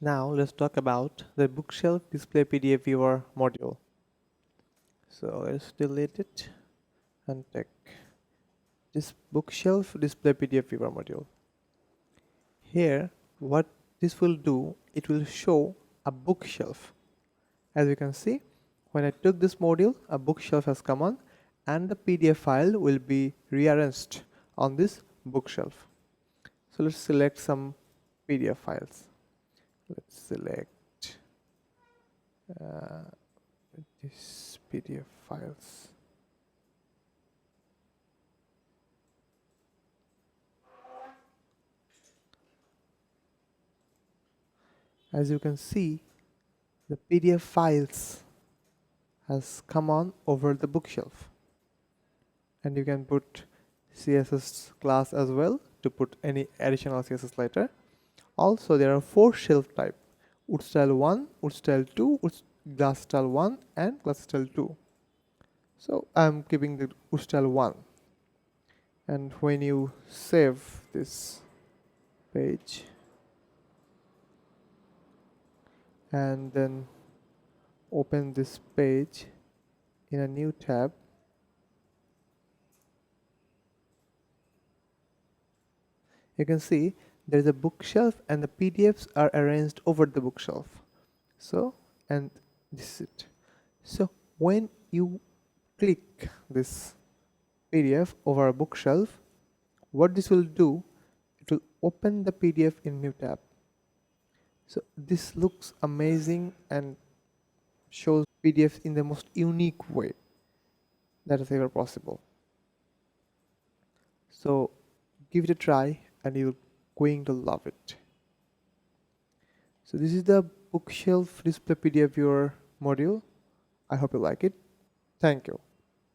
Now let's talk about the bookshelf display PDF viewer module. So let's delete it and take this bookshelf display PDF viewer module. Here, what this will do, it will show a bookshelf. As you can see, when I took this module, a bookshelf has come on and the PDF file will be rearranged on this bookshelf. So let's select some PDF files. Let's select this PDF files. As you can see, the PDF files has come on over the bookshelf, and you can put CSS class as well to put any additional CSS later. Also, there are 4 shelf type: wood style 1, wood style 2, glass style 1 and glass style 2. So I'm keeping the wood style 1, and when you save this page and then open this page in a new tab, you can see there is a bookshelf and the PDFs are arranged over the bookshelf. So, and this is it. So when you click this PDF over a bookshelf, what this will do, it will open the PDF in new tab. So this looks amazing and shows PDFs in the most unique way that is ever possible. So give it a try and you're going to love it. So this is the bookshelf display PDF viewer module. I hope you like it. Thank you.